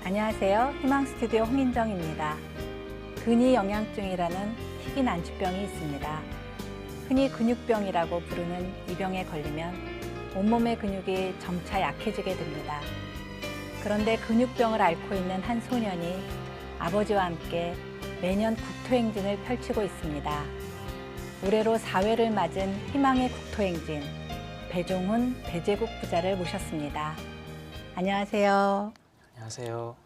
안녕하세요. 희망스튜디오 홍인정입니다. 근위영양증이라는 희귀 난치병이 있습니다. 흔히 근육병이라고 부르는 이 병에 걸리면 온몸의 근육이 점차 약해지게 됩니다. 그런데 근육병을 앓고 있는 한 소년이 아버지와 함께 매년 국토행진을 펼치고 있습니다. 올해로 4회를 맞은 희망의 국토행진, 배종훈 배제국 부자를 모셨습니다. 안녕하세요. 안녕하세요.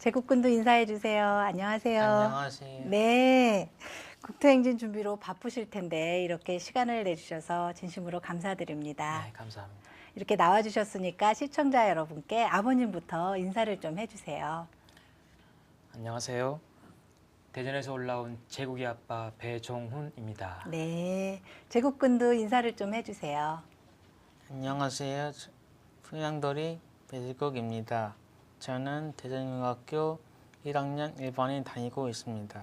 제국군도 인사해 주세요. 안녕하세요. 안녕하세요. 네. 국토행진 준비로 바쁘실 텐데 이렇게 시간을 내주셔서 진심으로 감사드립니다. 네, 감사합니다. 이렇게 나와주셨으니까 시청자 여러분께 아버님부터 인사를 좀 해주세요. 안녕하세요. 대전에서 올라온 제국의 아빠 배종훈입니다. 네. 제국군도 인사를 좀 해주세요. 안녕하세요. 풍양돌이 배지국입니다. 저는 대전중학교 1학년 1반에 다니고 있습니다.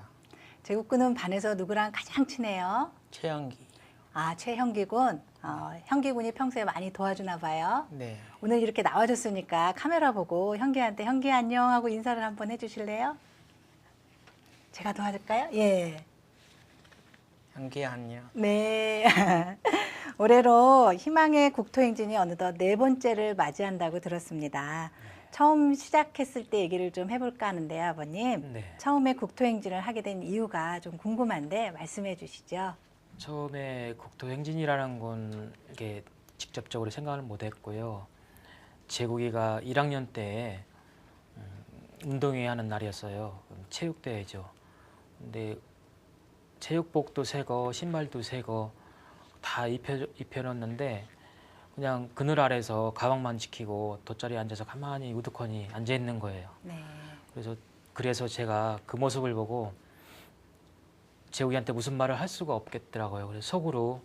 제국군은 반에서 누구랑 가장 친해요? 최영기. 아, 최형기군. 형기군이 평소에 많이 도와주나 봐요. 네. 오늘 이렇게 나와줬으니까 카메라 보고 형기한테 형기 안녕 하고 인사를 한번 해주실래요? 제가 도와줄까요? 예. 형기 안녕. 네. 올해로 희망의 국토행진이 어느덧 4번째를 맞이한다고 들었습니다. 처음 시작했을 때 얘기를 좀 해볼까 하는데요, 아버님. 네. 처음에 국토행진을 하게 된 이유가 좀 궁금한데 말씀해 주시죠. 처음에 국토행진이라는 건 이게 직접적으로 생각을 못했고요. 제국이가 1학년 때 운동회 하는 날이었어요. 체육대회죠. 근데 체육복도 새거, 신발도 새거 다 입혀놨는데 그냥 그늘 아래서 가방만 지키고 돗자리에 앉아서 가만히 우두커니 앉아 있는 거예요. 네. 그래서 제가 그 모습을 보고 제국이한테 무슨 말을 할 수가 없겠더라고요. 그래서 속으로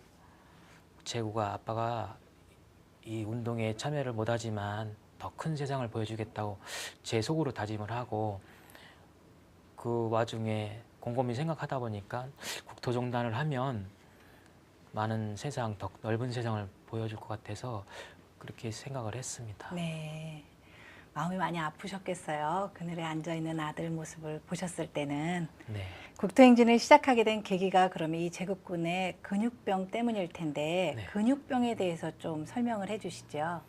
제국아, 아빠가 이 운동에 참여를 못하지만 더 큰 세상을 보여주겠다고 제 속으로 다짐을 하고, 그 와중에 곰곰이 생각하다 보니까 국토종단을 하면 많은 세상, 더 넓은 세상을 보여줄 것 같아서 그렇게 생각을 했습니다. 네. 마음이 많이 아프셨겠어요. 그늘에 앉아있는 아들 모습을 보셨을 때는. 네. 국토행진을 시작하게 된 계기가 그러면 이 제국군의 근육병 때문일 텐데 네. 근육병에 대해서 좀 설명을 해 주시죠.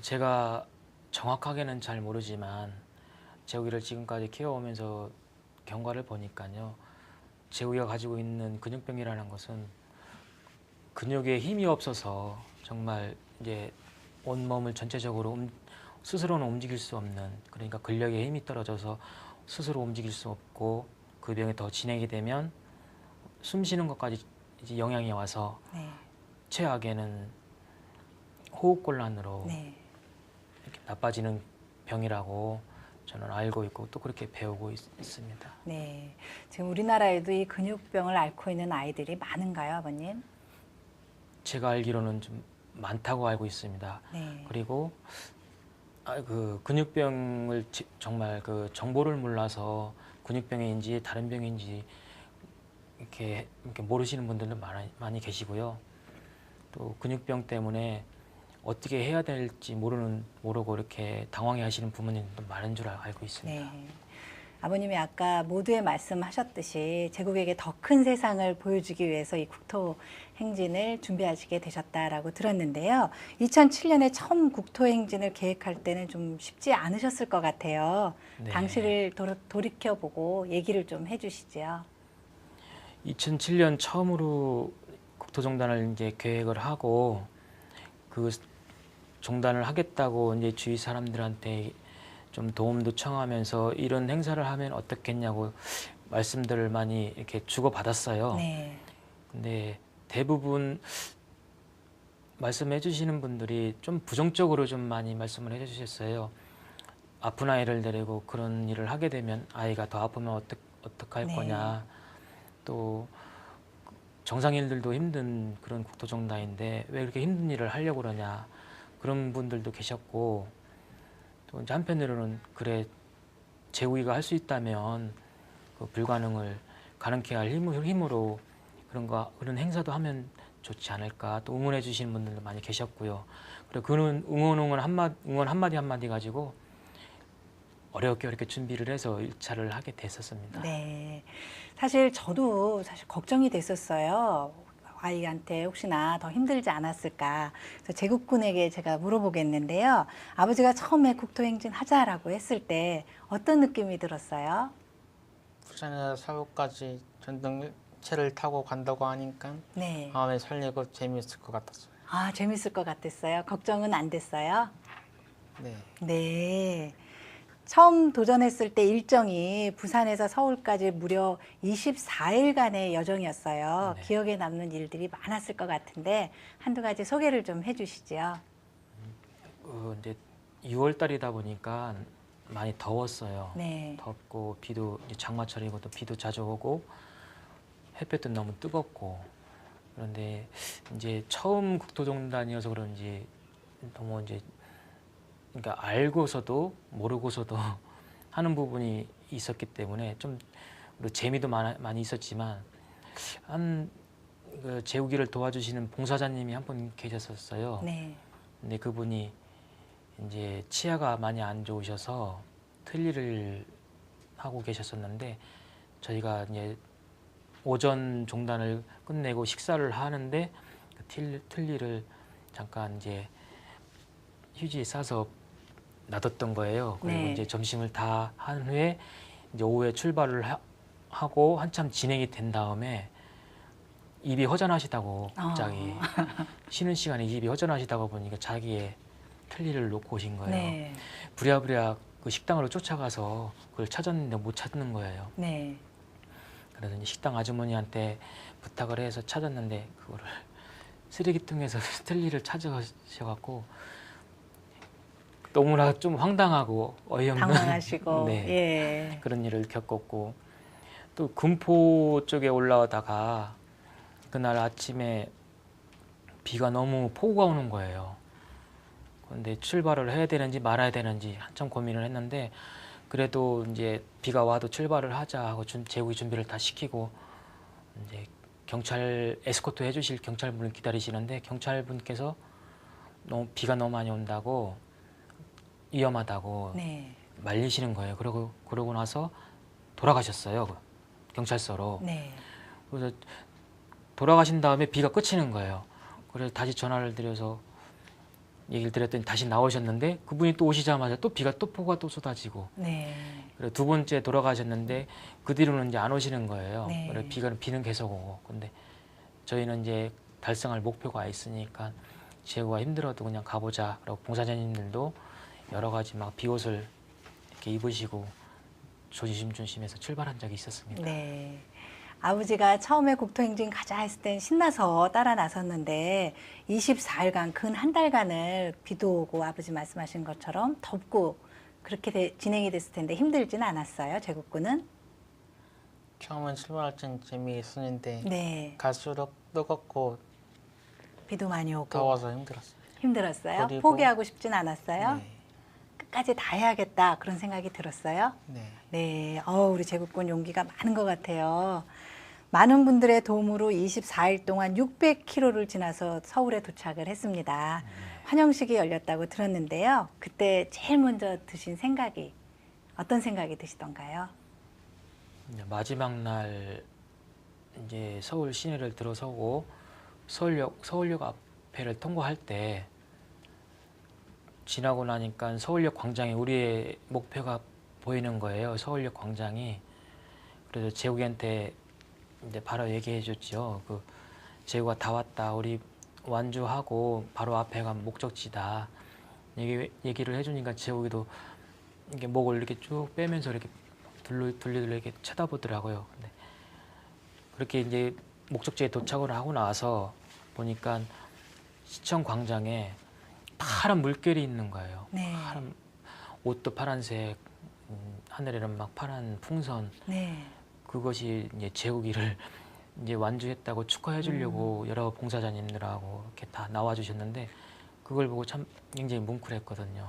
제가 정확하게는 잘 모르지만 제국이를 지금까지 키워오면서 경과를 보니까요, 제국이가 가지고 있는 근육병이라는 것은 근육에 힘이 없어서 정말 이제 온몸을 전체적으로 스스로는 움직일 수 없는, 그러니까 근력에 힘이 떨어져서 스스로 움직일 수 없고, 그 병이 더 진행이 되면 숨 쉬는 것까지 이제 영향이 와서 네. 최악에는 호흡곤란으로 네. 이렇게 나빠지는 병이라고 저는 알고 있고 또 그렇게 배우고 있습니다. 네. 지금 우리나라에도 이 근육병을 앓고 있는 아이들이 많은가요, 아버님? 제가 알기로는 좀 많다고 알고 있습니다. 네. 그리고 그 근육병을 정말 그 정보를 몰라서 근육병인지 다른 병인지 이렇게 모르시는 분들도 많이 계시고요. 또 근육병 때문에 어떻게 해야 될지 모르고 이렇게 당황해하시는 부모님도 많은 줄 알고 있습니다. 네. 아버님이 아까 모두에 말씀하셨듯이 제국에게 더 큰 세상을 보여주기 위해서 이 국토행진을 준비하시게 되셨다라고 들었는데요. 2007년에 처음 국토행진을 계획할 때는 좀 쉽지 않으셨을 것 같아요. 네. 당시를 돌이켜보고 얘기를 좀 해주시죠. 2007년 처음으로 국토종단을 이제 계획을 하고, 그 종단을 하겠다고 이제 주위 사람들한테 좀 도움도 청하면서 이런 행사를 하면 어떻겠냐고 말씀들을 많이 이렇게 주고받았어요. 네. 근데 대부분 말씀해 주시는 분들이 좀 부정적으로 좀 많이 말씀을 해 주셨어요. 아픈 아이를 데리고 그런 일을 하게 되면 아이가 더 아프면 어떡할 네. 거냐. 또 정상인들도 힘든 그런 국토종단인데 왜 그렇게 힘든 일을 하려고 그러냐. 그런 분들도 계셨고, 또 이제 한편으로는 그래, 제국이가 할 수 있다면 그 불가능을 가능케 할 힘으로 그런 행사도 하면 좋지 않을까, 또 응원해 주시는 분들도 많이 계셨고요. 그리고 그는 응원 한마디 가지고 어렵게 준비를 해서 1차를 하게 됐었습니다. 네. 사실 저도 사실 걱정이 됐었어요. 아이한테 혹시나 더 힘들지 않았을까. 그래서 제국군에게 제가 물어보겠는데요. 아버지가 처음에 국토행진 하자라고 했을 때 어떤 느낌이 들었어요? 부산에서 서울까지 전동차를 타고 간다고 하니까 네. 마음에 설레고 재미있을 것 같았어요. 아, 재밌을 것 같았어요. 걱정은 안 됐어요? 네. 네. 처음 도전했을 때 일정이 부산에서 서울까지 무려 24일간의 여정이었어요. 네. 기억에 남는 일들이 많았을 것 같은데 한두 가지 소개를 좀 해주시죠. 이제 6월 달이다 보니까 많이 더웠어요. 네. 덥고 비도 이제 장마철이고 또 비도 자주 오고 햇볕도 너무 뜨겁고 그런데 이제 처음 국토종단이어서 그런지 너무 이제 그러니까 알고서도 모르고서도 하는 부분이 있었기 때문에 좀 그리고 재미도 많이 있었지만 그 재우기를 도와주시는 봉사자님이 한 분 계셨었어요. 네. 근데 그분이 이제 치아가 많이 안 좋으셔서 틀니를 하고 계셨었는데 저희가 이제 오전 종단을 끝내고 식사를 하는데 그 틀니를 잠깐 이제 휴지에 싸서 놔뒀던 거예요. 그리고 네. 이제 점심을 다 한 후에 이제 오후에 출발을 하고 한참 진행이 된 다음에 입이 허전하시다고 갑자기 쉬는 시간에 입이 허전하시다고 보니까 자기의 틀니를 놓고 오신 거예요. 네. 부랴부랴 그 식당으로 쫓아가서 그걸 찾았는데 못 찾는 거예요. 네. 그래서 이제 식당 아주머니한테 부탁을 해서 찾았는데 그거를 쓰레기통에서 틀니를 찾으셔갖고 너무나 좀 황당하고 어이없는 당황하시고. 네, 예. 그런 일을 겪었고 또 금포 쪽에 올라오다가 그날 아침에 비가 너무 폭우가 오는 거예요. 그런데 출발을 해야 되는지 말아야 되는지 한참 고민을 했는데 그래도 이제 비가 와도 출발을 하자 하고 재우기 준비를 다 시키고 이제 경찰 에스코트 해주실 경찰분을 기다리시는데 경찰분께서 비가 너무 많이 온다고 위험하다고 네. 말리시는 거예요. 그러고 나서 돌아가셨어요. 그 경찰서로. 네. 그래서 돌아가신 다음에 비가 그치는 거예요. 그래서 다시 전화를 드려서 얘기를 드렸더니 다시 나오셨는데 그분이 또 오시자마자 또 폭우가 또 쏟아지고 네. 그리고 두 번째 돌아가셨는데 그 뒤로는 이제 안 오시는 거예요. 네. 그래서 비는 계속 오고 근데 저희는 이제 달성할 목표가 있으니까 재우가 힘들어도 그냥 가보자. 그리고 봉사자님들도 여러 가지 막 비옷을 이렇게 입으시고 조심조심해서 출발한 적이 있었습니다. 네. 아버지가 처음에 국토행진 가자 했을 땐 신나서 따라 나섰는데 24일간 근 한 달간을 비도 오고 아버지 말씀하신 것처럼 덥고 그렇게 진행이 됐을 텐데 힘들지는 않았어요, 제국군은? 처음엔 출발할 땐 재미있었는데 네. 갈수록 뜨겁고 비도 많이 오고 더워서 힘들었어요. 힘들었어요? 그리고- 포기하고 싶진 않았어요? 네. 끝까지 다 해야겠다 그런 생각이 들었어요? 네. 네, 우리 제국군 용기가 많은 것 같아요. 많은 분들의 도움으로 24일 동안 600km를 지나서 서울에 도착을 했습니다. 환영식이 열렸다고 들었는데요. 그때 제일 먼저 드신 생각이 어떤 생각이 드시던가요? 이제 마지막 날 이제 서울 시내를 들어서고 서울역 앞에를 통과할 때 지나고 나니까 서울역 광장에 우리의 목표가 보이는 거예요. 서울역 광장이. 그래서 재욱이한테 이제 바로 얘기해 줬죠. 그 재욱아 다 왔다. 우리 완주하고 바로 앞에가 목적지다. 얘기를 해주니까 재욱이도 이게 목을 이렇게 쭉 빼면서 이렇게 둘러둘러 이렇게 쳐다보더라고요. 근데 그렇게 이제 목적지에 도착을 하고 나서 보니까 시청 광장에 파란 물결이 있는 거예요. 네. 파란 옷도 파란색, 하늘에는 막 파란 풍선. 네. 그것이 이제 재욱이를 이제 완주했다고 축하해 주려고 여러 봉사자님들하고 이렇게 다 나와 주셨는데 그걸 보고 참 굉장히 뭉클했거든요.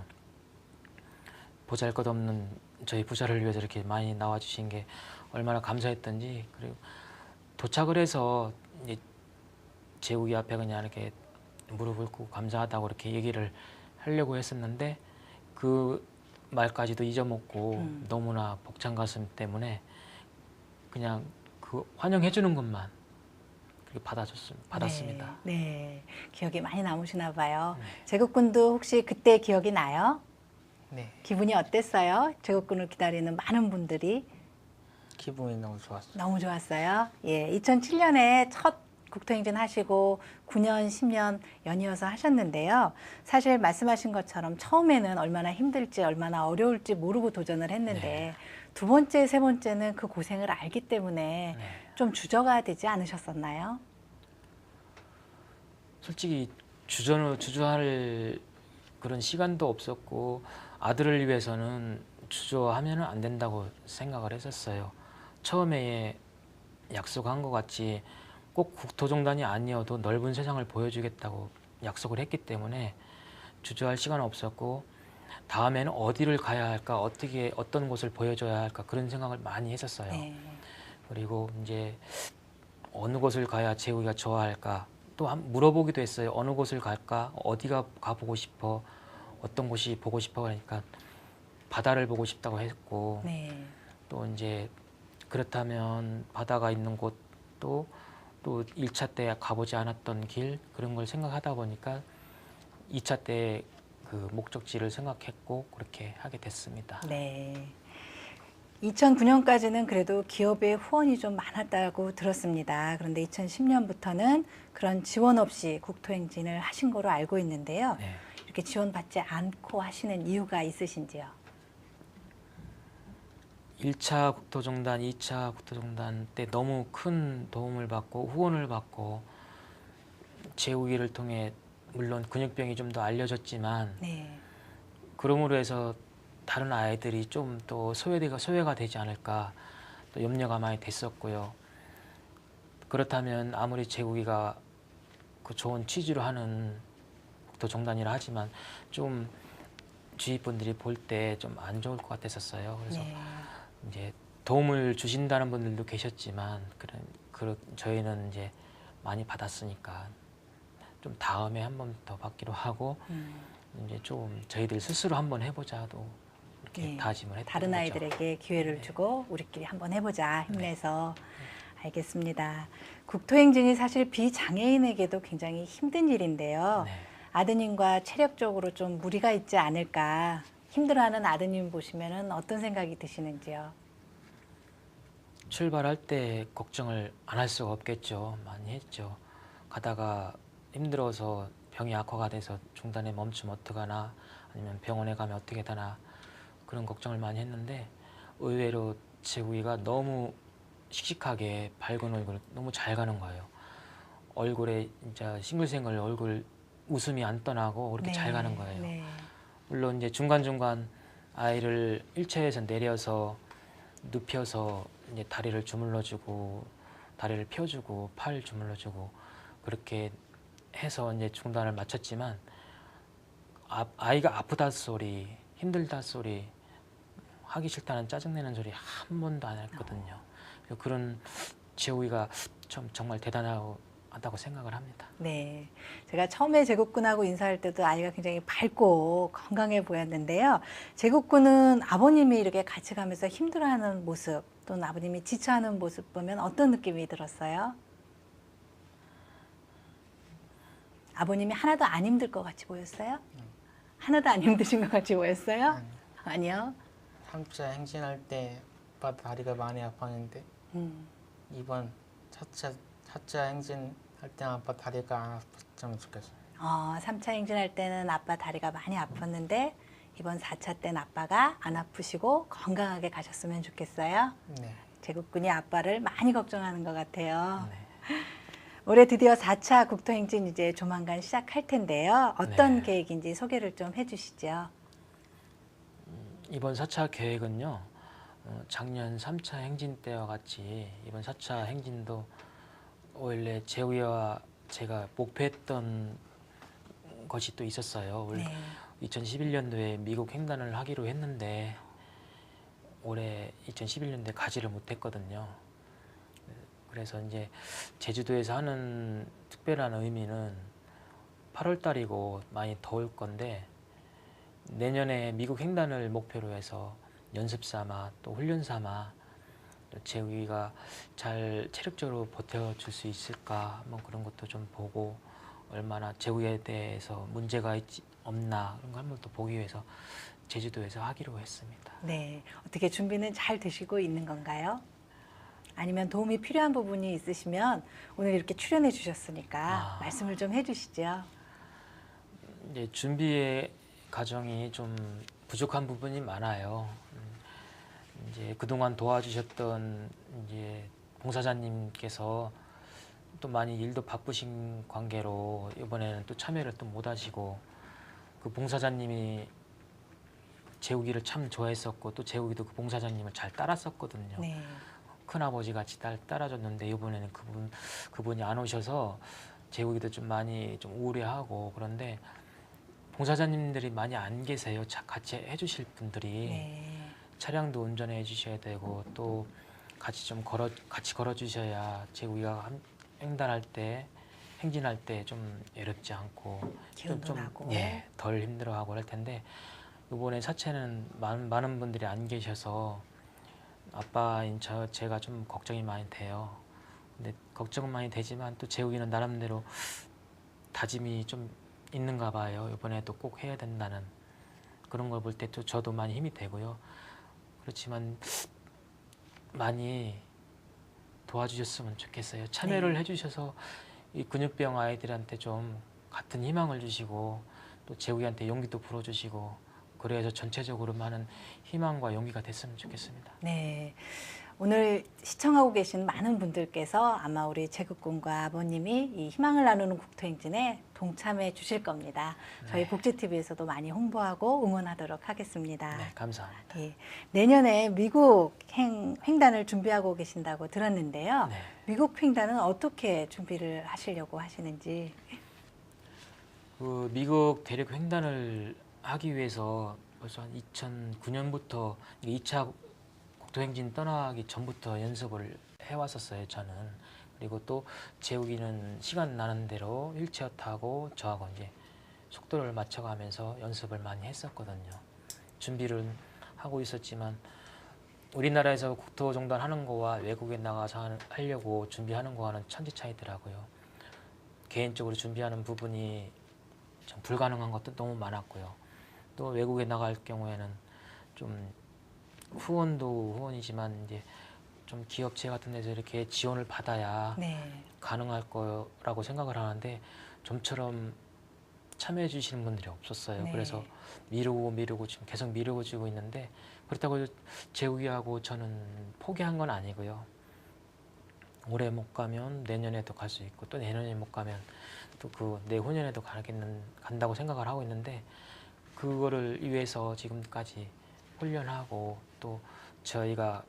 보잘것없는 저희 부자를 위해서 이렇게 많이 나와 주신 게 얼마나 감사했던지. 그리고 도착을 해서 이제 재욱이 앞에 그냥 이렇게 무릎을 꿇고 감사하다고 이렇게 얘기를 하려고 했었는데 그 말까지도 잊어먹고 음. 너무나 벅찬 가슴 때문에 그냥 그 환영해 주는 것만 그렇게 받았습니다. 네, 네. 기억이 많이 남으시나 봐요. 네. 제국군도 혹시 그때 기억이 나요? 네. 기분이 어땠어요? 제국군을 기다리는 많은 분들이 기분이 너무 좋았어요. 너무 좋았어요. 예, 2007년에 첫 국토행진 하시고 9년, 10년 연이어서 하셨는데요. 사실 말씀하신 것처럼 처음에는 얼마나 힘들지, 얼마나 어려울지 모르고 도전을 했는데 네. 두 번째, 세 번째는 그 고생을 알기 때문에 네. 좀 주저가 되지 않으셨었나요? 솔직히 주저할 그런 시간도 없었고 아들을 위해서는 주저하면 안 된다고 생각을 했었어요. 처음에 약속한 것 같이 꼭 국토종단이 아니어도 넓은 세상을 보여주겠다고 약속을 했기 때문에 주저할 시간은 없었고 다음에는 어디를 가야 할까, 어떤 곳을 보여줘야 할까 그런 생각을 많이 했었어요. 네. 그리고 이제 어느 곳을 가야 재욱이가 좋아할까 또 물어보기도 했어요. 어느 곳을 갈까, 어디가 가보고 싶어, 어떤 곳이 보고 싶어 하니까 바다를 보고 싶다고 했고 네. 또 이제 그렇다면 바다가 있는 곳도 또 1차 때 가보지 않았던 길 그런 걸 생각하다 보니까 2차 때 그 목적지를 생각했고 그렇게 하게 됐습니다. 네. 2009년까지는 그래도 기업의 후원이 좀 많았다고 들었습니다. 그런데 2010년부터는 그런 지원 없이 국토행진을 하신 거로 알고 있는데요. 네. 이렇게 지원받지 않고 하시는 이유가 있으신지요? 1차 국토종단, 2차 국토종단 때 너무 큰 도움을 받고 후원을 받고 재우기를 통해 물론 근육병이 좀 더 알려졌지만 네. 그러므로 해서 다른 아이들이 좀 또 소외가 되지 않을까 또 염려가 많이 됐었고요. 그렇다면 아무리 재우기가 그 좋은 취지로 하는 국토종단이라 하지만 좀 주위 분들이 볼 때 좀 안 좋을 것 같았었어요. 그래서 네. 이제 도움을 주신다는 분들도 계셨지만 저희는 이제 많이 받았으니까 좀 다음에 한 번 더 받기로 하고 이제 좀 저희들 스스로 한번 해보자도 이렇게 예. 다짐을 했던 다른 거죠. 아이들에게 기회를 네. 주고 우리끼리 한번 해보자 힘내서. 알겠습니다. 국토행진이 사실 비장애인에게도 굉장히 힘든 일인데요. 네. 아드님과 체력적으로 좀 무리가 있지 않을까, 힘들어하는 아드님 보시면은 어떤 생각이 드시는지요? 출발할 때 걱정을 안 할 수가 없겠죠. 많이 했죠. 가다가 힘들어서 병이 악화가 돼서 중단에 멈추면 어떡하나 아니면 병원에 가면 어떻게 되나 그런 걱정을 많이 했는데 의외로 재욱이가 너무 씩씩하게 밝은 얼굴 너무 잘 가는 거예요. 얼굴에 진짜 싱글싱글 얼굴 웃음이 안 떠나고 그렇게 잘 가는 거예요. 네. 물론 이제 중간중간 아이를 휠체어에서 내려서 눕혀서 이제 다리를 주물러주고 다리를 펴주고 팔 주물러주고 그렇게 해서 이제 중단을 마쳤지만 아이가 아프다 소리, 힘들다 소리, 하기 싫다는 짜증내는 소리 한 번도 안 했거든요. 그런 재욱이가 정말 대단하다고 생각을 합니다. 네. 제가 처음에 제국군하고 인사할 때도 아이가 굉장히 밝고 건강해 보였는데요. 제국군은 아버님이 이렇게 같이 가면서 힘들어하는 모습 또는 아버님이 지쳐하는 모습 보면 어떤 느낌이 들었어요? 아버님이 하나도 안 힘들 것 같이 보였어요? 하나도 안 힘드신 것 같이 보였어요? 아니요. 3차 행진할 때 아빠 다리가 많이 아팠는데 이번 4차 행진 할 때 아빠 다리가 안 아팠으면 좋겠어요. 3차 행진할 때는 아빠 다리가 많이 아팠는데 이번 4차 때는 아빠가 안 아프시고 건강하게 가셨으면 좋겠어요. 네. 제국군이 아빠를 많이 걱정하는 것 같아요. 네. 올해 드디어 4차 국토행진 이제 조만간 시작할 텐데요. 어떤 네. 계획인지 소개를 좀 해주시죠. 이번 4차 계획은요. 작년 3차 행진 때와 같이 이번 4차 행진도 원래 재우이와 제가 목표했던 것이 또 있었어요. 원래 네. 2011년도에 미국 횡단을 하기로 했는데 올해 2011년도에 가지를 못했거든요. 그래서 이제 제주도에서 하는 특별한 의미는 8월 달이고 많이 더울 건데 내년에 미국 횡단을 목표로 해서 연습 삼아 또 훈련 삼아 또 재욱이가 잘 체력적으로 버텨줄 수 있을까 뭐 그런 것도 좀 보고 얼마나 재욱이에 대해서 문제가 있지 없나 그런 걸 한번 또 보기 위해서 제주도에서 하기로 했습니다. 네, 어떻게 준비는 잘 되시고 있는 건가요? 아니면 도움이 필요한 부분이 있으시면 오늘 이렇게 출연해 주셨으니까 말씀을 좀 해주시죠. 이제 준비의 과정이 좀 부족한 부분이 많아요. 이제 그동안 도와주셨던 이제 봉사자님께서 또 많이 일도 바쁘신 관계로 이번에는 또 참여를 또 못 하시고 그 봉사자님이 재욱이를 참 좋아했었고 또 재욱이도 그 봉사자님을 잘 따랐었거든요. 네. 큰아버지 같이 따라줬는데 이번에는 그분이 안 오셔서 재욱이도 좀 많이 좀 우울해하고 그런데 봉사자님들이 많이 안 계세요. 같이 해주실 분들이 네. 차량도 운전해 주셔야 되고 또 같이 같이 걸어 주셔야 재욱이가 횡단할 때 행진할 때 좀 외롭지 않고 기운도 나고. 예, 덜 힘들어하고 할 텐데 이번에 사체는 많은 분들이 안 계셔서 아빠인 제가 좀 걱정이 많이 돼요. 근데 걱정은 많이 되지만 또 재욱이는 나름대로 다짐이 좀 있는가 봐요. 이번에도 꼭 해야 된다는 그런 걸 볼 때 또 저도 많이 힘이 되고요. 그렇지만 많이 도와주셨으면 좋겠어요. 참여를 해주셔서 이 근육병 아이들한테 좀 같은 희망을 주시고 또 재욱이한테 용기도 불어주시고 그래서 전체적으로 많은 희망과 용기가 됐으면 좋겠습니다. 네. 오늘 시청하고 계신 많은 분들께서 아마 우리 재국군과 아버님이 이 희망을 나누는 국토행진에 동참해 주실 겁니다. 저희 복지TV에서도 많이 홍보하고 응원하도록 하겠습니다. 네, 감사합니다. 예, 내년에 미국 횡단을 준비하고 계신다고 들었는데요. 네. 미국 횡단은 어떻게 준비를 하시려고 하시는지. 그 미국 대륙 횡단을 하기 위해서 벌써 한 2009년부터 2차 국토행진 떠나기 전부터 연습을 해왔었어요. 저는. 그리고 또 재욱이는 시간 나는 대로 휠체어 타고 저하고 이제 속도를 맞춰가면서 연습을 많이 했었거든요. 준비를 하고 있었지만 우리나라에서 국토종단 하는 거와 외국에 나가서 하려고 준비하는 거와는 천지 차이더라고요. 개인적으로 준비하는 부분이 좀 불가능한 것도 너무 많았고요. 또 외국에 나갈 경우에는 좀 후원도 후원이지만 이제 좀 기업체 같은 데서 이렇게 지원을 받아야 네. 가능할 거라고 생각을 하는데 좀처럼 참여해 주시는 분들이 없었어요. 네. 그래서 미루고 지금 계속 미루어지고 있는데 그렇다고 재욱이하고 저는 포기한 건 아니고요. 올해 못 가면 내년에도 갈 수 있고 또 내년에 못 가면 또 그 내후년에도 간다고 생각을 하고 있는데 그거를 위해서 지금까지 훈련하고 또 저희가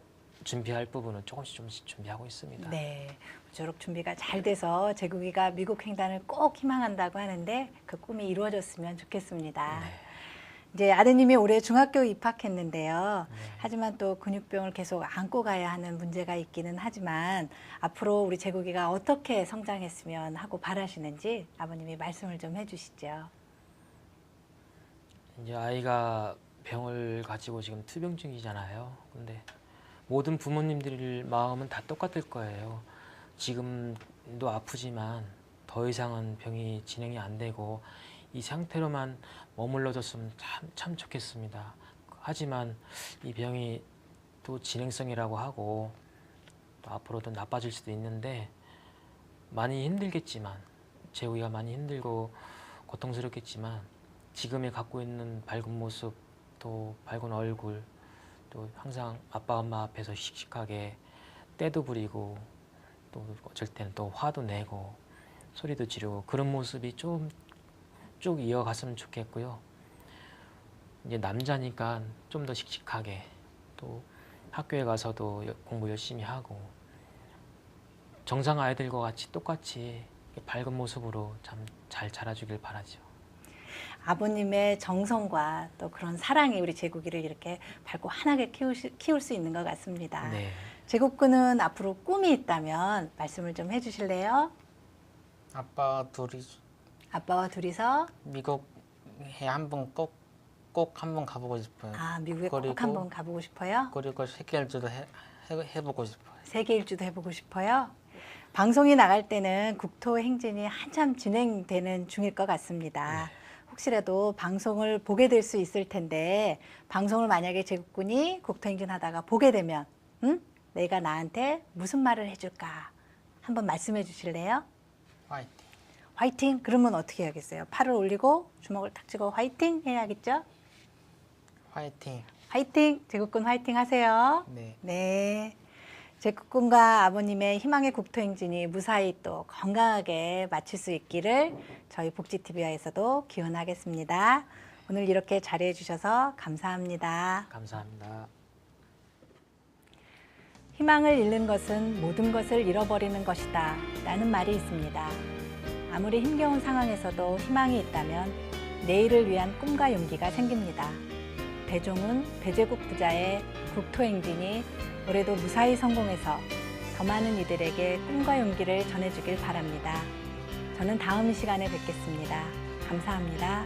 준비할 부분은 조금씩 준비하고 있습니다. 네. 저렇게 준비가 잘 돼서 재국이가 미국 횡단을 꼭 희망한다고 하는데 그 꿈이 이루어졌으면 좋겠습니다. 네. 이제 아드님이 올해 중학교 입학했는데요. 네. 하지만 또 근육병을 계속 안고 가야 하는 문제가 있기는 하지만 앞으로 우리 재국이가 어떻게 성장했으면 하고 바라시는지 아버님이 말씀을 좀 해주시죠. 이제 아이가 병을 가지고 지금 투병중이잖아요. 근데 모든 부모님들 마음은 다 똑같을 거예요. 지금도 아프지만 더 이상은 병이 진행이 안 되고 이 상태로만 머물러졌으면 참 좋겠습니다. 하지만 이 병이 또 진행성이라고 하고 또 앞으로도 나빠질 수도 있는데 많이 힘들겠지만 재욱이가 많이 힘들고 고통스럽겠지만 지금에 갖고 있는 밝은 모습 또 밝은 얼굴 또 항상 아빠 엄마 앞에서 씩씩하게 때도 부리고 또 어쩔 때는 또 화도 내고 소리도 지르고 그런 모습이 좀 쭉 이어갔으면 좋겠고요. 이제 남자니까 좀 더 씩씩하게 또 학교에 가서도 공부 열심히 하고 정상 아이들과 같이 똑같이 밝은 모습으로 참 잘 자라주길 바라죠. 아버님의 정성과 또 그런 사랑이 우리 재국이를 이렇게 밝고 환하게 키울 수 있는 것 같습니다. 네. 재국군은 앞으로 꿈이 있다면 말씀을 좀 해주실래요? 아빠 둘이 아빠와 둘이서 미국에 한번 꼭 꼭 한번 가보고 싶어요. 아, 미국에 꼭 그리고- 한번 가보고 싶어요? 그리고 세계 일주도 해보고 싶어요. 세계 일주도 해보고 싶어요? 방송이 나갈 때는 국토 행진이 한참 진행되는 중일 것 같습니다. 혹시라도 방송을 보게 될 수 있을 텐데 방송을 만약에 제국군이 국토 행진하다가 보게 되면 내가 나한테 무슨 말을 해줄까? 한번 말씀해 주실래요? 화이팅! 화이팅! 그러면 어떻게 해야겠어요? 팔을 올리고 주먹을 탁 쥐고 화이팅 해야겠죠? 화이팅! 화이팅! 제국군 화이팅 하세요. 네. 네. 제국군과 아버님의 희망의 국토행진이 무사히 또 건강하게 마칠 수 있기를 저희 복지TV와에서도 기원하겠습니다. 오늘 이렇게 자리해 주셔서 감사합니다. 감사합니다. 희망을 잃는 것은 모든 것을 잃어버리는 것이다 라는 말이 있습니다. 아무리 힘겨운 상황에서도 희망이 있다면 내일을 위한 꿈과 용기가 생깁니다. 배종훈, 배제국 부자의 국토행진이 올해도 무사히 성공해서 더 많은 이들에게 꿈과 용기를 전해주길 바랍니다. 저는 다음 시간에 뵙겠습니다. 감사합니다.